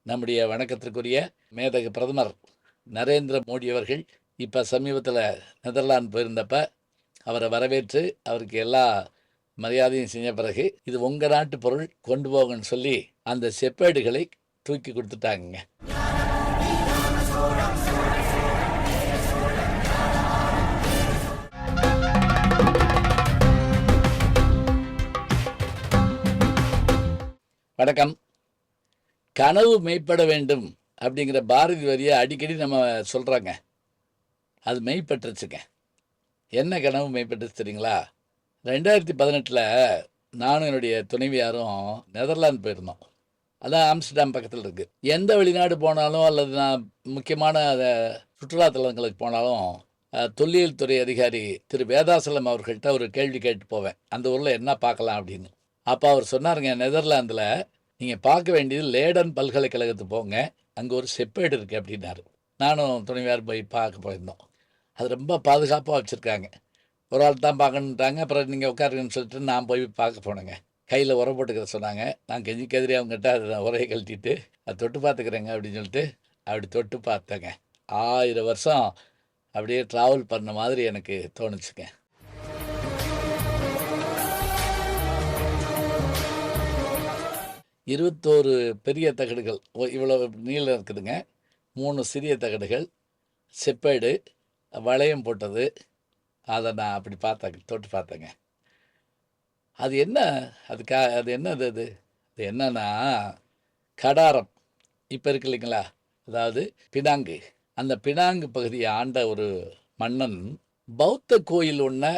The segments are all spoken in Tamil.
நம்முடைய வணக்கத்திற்குரிய மேதகு பிரதமர் நரேந்திர மோடி அவர்கள் இப்போ சமீபத்தில் நெதர்லாந்து போயிருந்தப்ப அவரை வரவேற்று அவருக்கு எல்லா மரியாதையும் செஞ்ச பிறகு இது உங்கள் நாட்டு பொருள் கொண்டு போகணும்னு சொல்லி அந்த செப்பேடுகளை தூக்கி கொடுத்துட்டாங்க. வணக்கம். கனவு மெய்ப்பட வேண்டும் அப்படிங்கிற பாரதி வரியை அடிக்கடி நம்ம சொல்கிறாங்க. அது மெய்ப்பட்டுருச்சுங்க. என்ன கனவு மெய்ப்பட்டுச்சு தெரியுங்களா? 2018 நானும் என்னுடைய துணைவியாரும் நெதர்லாந்து போயிருந்தோம். அதான் ஆம்ஸ்டர்டாம் பக்கத்தில் இருக்குது. எந்த வெளிநாடு போனாலும் அல்லது நான் முக்கியமான சுற்றுலாத்தலங்களுக்கு போனாலும் தொல்லியல் துறை அதிகாரி திரு வேதாசலம் அவர்கள்ட்ட ஒரு கேள்வி கேட்டு போவேன், அந்த ஊரில் என்ன பார்க்கலாம் அப்படின்னு. அப்போ அவர் சொன்னாருங்க, நெதர்லாந்தில் நீங்கள் பார்க்க வேண்டியது லேடன் பல்கலைக்கழகத்துக்கு போங்க, அங்கே ஒரு செப்பேடு இருக்குது அப்படின்னாரு. நானும் துணைவியார் போய் பார்க்க போயிருந்தோம். அது ரொம்ப பாதுகாப்பாக வச்சுருக்காங்க. ஒரு ஆள் தான் பார்க்கணுன்ட்டாங்க. அப்புறம் நீங்கள் உட்காருங்கன்னு சொல்லிட்டு நான் போய் பார்க்க போனேங்க. கையில் உரம் போட்டுக்கிற சொன்னாங்க. நான் கெஞ்சி கதிரி அவங்ககிட்ட அதை உரையை கழட்டிட்டு அதை தொட்டு பார்த்துக்கிறேங்க அப்படின்னு சொல்லிட்டு அப்படி தொட்டு பார்த்தேங்க. 1000 வருஷம் அப்படியே ட்ராவல் பண்ண மாதிரி எனக்கு தோணுச்சுங்க. இருபத்தோரு பெரிய தகடுகள் இவ்வளோ நீளம் இருக்குதுங்க. 3 சிறிய தகடுகள், செப்பேடு, வளையம் போட்டது. அதை நான் அப்படி பார்த்தேங்க, தொட்டு பார்த்தேங்க. அது என்ன, அது என்னது? அது என்னன்னா கடாரம் இப்போ இருக்கு இல்லைங்களா, அதாவது பினாங்கு. அந்த பினாங்கு பகுதியை ஆண்ட ஒரு மன்னன் பௌத்த கோயில் ஒன்றை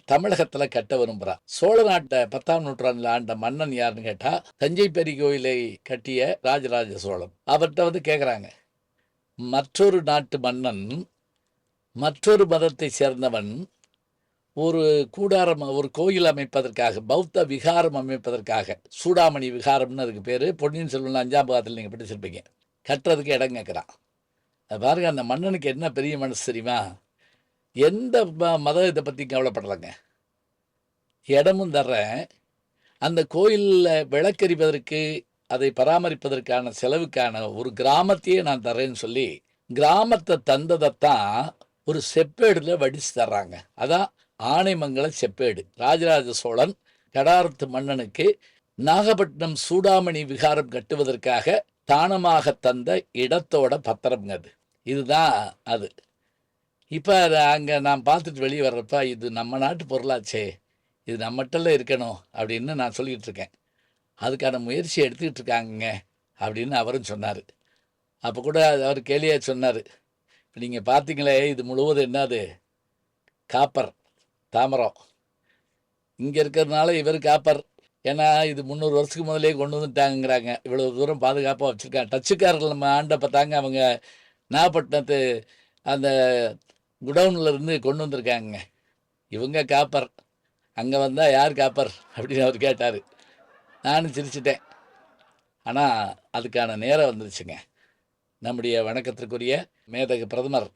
தமிழகத்தில் கட்ட விரும்புகிறான். சோழ நாட்டை 10ஆம் நூற்றாண்டில் ஆண்ட மன்னன் யாருன்னு கேட்டால் தஞ்சை பெரிய கோயிலை கட்டிய ராஜராஜ சோழன். அவர்கிட்ட கேட்குறாங்க, மற்றொரு நாட்டு மன்னன், மற்றொரு மதத்தை சேர்ந்தவன் ஒரு கூடாரம், ஒரு கோயில் அமைப்பதற்காக, பௌத்த விகாரம் அமைப்பதற்காக, சூடாமணி விகாரம்னு அதுக்கு பேர், பொன்னியின் செல்வன் 5ஆம் பாகத்தில் நீங்கள் படிச்சிருப்பீங்க, கட்டுறதுக்கு இடம் கேட்குறான். அது பாருங்கள், அந்த மன்னனுக்கு என்ன பெரிய மனசு தெரியுமா? எந்த மதத்தை பற்றி கவலைப்படலைங்க, இடமும் தர்றேன், அந்த கோயிலில் விளக்கரிப்பதற்கு, அதை பராமரிப்பதற்கான செலவுக்கான ஒரு கிராமத்தையே நான் தர்றேன்னு சொல்லி கிராமத்தை தந்ததைத்தான் ஒரு செப்பேடில் வடித்து தர்றாங்க. அதான் ஆனைமங்கல செப்பேடு. ராஜராஜ சோழன் கடாரத்து மன்னனுக்கு நாகப்பட்டினம் சூடாமணி விகாரம் கட்டுவதற்காக தானமாக தந்த இடத்தோட பத்திரம்ங்க அது. இதுதான் அது. இப்போ அங்கே நான் பார்த்துட்டு வெளியே வர்றப்ப, இது நம்ம நாட்டு பொருளாச்சே, இது நம்மகிட்ட இருக்கணும் அப்படின்னு நான் சொல்லிகிட்டு இருக்கேன். அதுக்கான முயற்சி எடுத்துக்கிட்டு இருக்காங்க அப்படின்னு அவரும் சொன்னார். அப்போ கூட அவர் கேலியாக சொன்னார், இப்போ நீங்கள் பார்த்தீங்களே, இது முழுவதும் என்னது, காப்பர், தாமரம். இங்கே இருக்கிறதுனால இவர் காப்பர், ஏன்னா இது 300 வருஷத்துக்கு முதலே கொண்டு வந்துட்டாங்கிறாங்க. இவ்வளோ தூரம் பாதுகாப்பாக வச்சுருக்காங்க. டச்சுக்காரர்கள் நம்ம ஆண்டை பார்த்தாங்க, அவங்க நாகப்பட்டினத்து அந்த குடவுனில் இருந்து கொண்டு வந்திருக்காங்க. இவங்க காப்பர், அங்கே வந்தால் யார் காப்பர் அப்படின்னு அவர் கேட்டார். நானும் சிரிச்சிட்டேன். ஆனால் அதுக்கான நேரம் வந்துருச்சுங்க. நம்முடைய வணக்கத்திற்குரிய மேதகு பிரதமர்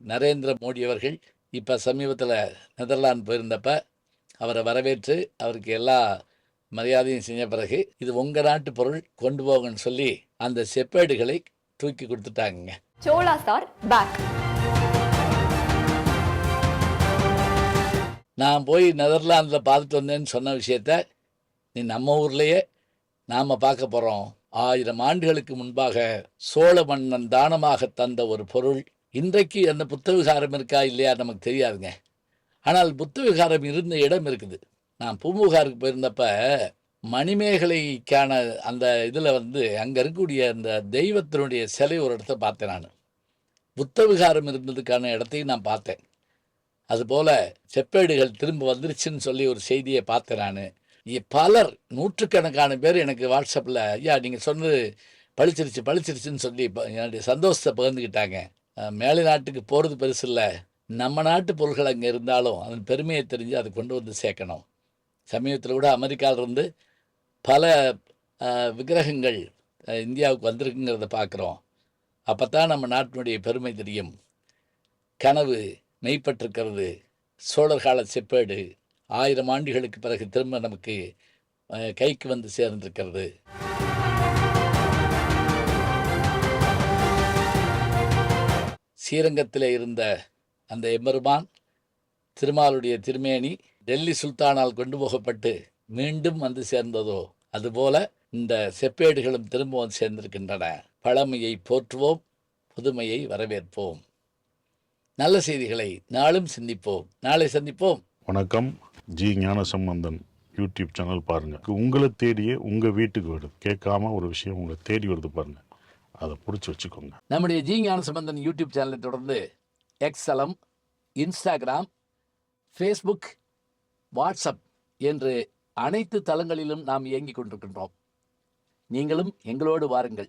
நரேந்திர மோடி அவர்கள் இப்போ சமீபத்தில் நெதர்லாந்து போயிருந்தப்ப அவரை வரவேற்று அவருக்கு எல்லா மரியாதையும் செஞ்ச பிறகு இது உங்கள் நாட்டு பொருள் கொண்டு போகணும்னு சொல்லி அந்த செப்பேடுகளை தூக்கி கொடுத்துட்டாங்க. Chola star back. நான் போய் நெதர்லாந்தில் பார்த்துட்டு வந்தேன்னு சொன்ன விஷயத்த நீ நம்ம ஊர்லேயே நாம் பார்க்க போகிறோம். 1000 ஆண்டுகளுக்கு முன்பாக சோழ மன்னன் தானமாக தந்த ஒரு பொருள். இன்றைக்கு அந்த புத்த விகாரம் இருக்கா இல்லையா நமக்கு தெரியாதுங்க. ஆனால் புத்த விகாரம் இருந்த இடம் இருக்குது. நான் பூம்புகாருக்கு போயிருந்தப்ப மணிமேகலைக்கான அந்த இதில் அங்கே இருக்கக்கூடிய அந்த தெய்வத்தினுடைய சிலை ஒரு இடத்த பார்த்தேன். நான் புத்த விகாரம் இருந்ததுக்கான இடத்தையும் நான் பார்த்தேன். அதுபோல் செப்பேடுகள் திரும்ப வந்துருச்சுன்னு சொல்லி ஒரு செய்தியை பார்த்தேன். நான் பலர், நூற்றுக்கணக்கான பேர் எனக்கு வாட்ஸ்அப்பில், ஐயா நீங்கள் சொன்னது பழிச்சிருச்சுன்னு சொல்லி என்னுடைய சந்தோஷத்தை பகிர்ந்துக்கிட்டாங்க. மேலை நாட்டுக்கு போகிறது பெருசு இல்லை, நம்ம நாட்டு பொருள்கள் அங்கே இருந்தாலும் அதன் பெருமையை தெரிஞ்சு அதை கொண்டு வந்து சேர்க்கணும். சமீபத்தில் கூட அமெரிக்காவிலிருந்து பல விக்கிரகங்கள் இந்தியாவுக்கு வந்திருக்குங்கிறத பார்க்குறோம். அப்போ தான் நம்ம நாட்டினுடைய பெருமை தெரியும். கனவு மெய்ப்பட்டிருக்கிறது. சோழர் கால செப்பேடு 1000 ஆண்டுகளுக்கு பிறகு திரும்ப நமக்கு கைக்கு வந்து சேர்ந்திருக்கிறது. ஸ்ரீரங்கத்திலே இருந்த அந்த எம்பெருமான் திருமாலுடைய திருமேனி டெல்லி சுல்தானால் கொண்டு போகப்பட்டு மீண்டும் வந்து சேர்ந்ததோ அதுபோல இந்த செப்பேடுகளும் திரும்ப வந்து சேர்ந்திருக்கின்றன. பழமையை போற்றுவோம், புதுமையை வரவேற்போம். நல்ல செய்திகளை நாளும் சிந்திப்போம். நாளை சந்திப்போம். வணக்கம். ஜி ஞானசம்பந்தன் யூடியூப் சேனல் பாருங்க. உங்களை தேடியே உங்க வீட்டுக்கு வருது. கேட்காம ஒரு விஷயம் உங்களை தேடி வருது பாருங்க, அதை பிடிச்சி வச்சுக்கோங்க. நம்முடைய ஜி ஞானசம்பந்தன் யூடியூப் சேனலை தொடர்ந்து எக்ஸலம், இன்ஸ்டாகிராம், ஃபேஸ்புக், வாட்ஸ்அப் என்று அனைத்து தளங்களிலும் நாம் இயங்கிக் கொண்டிருக்கின்றோம். நீங்களும் எங்களோடு வாருங்கள்.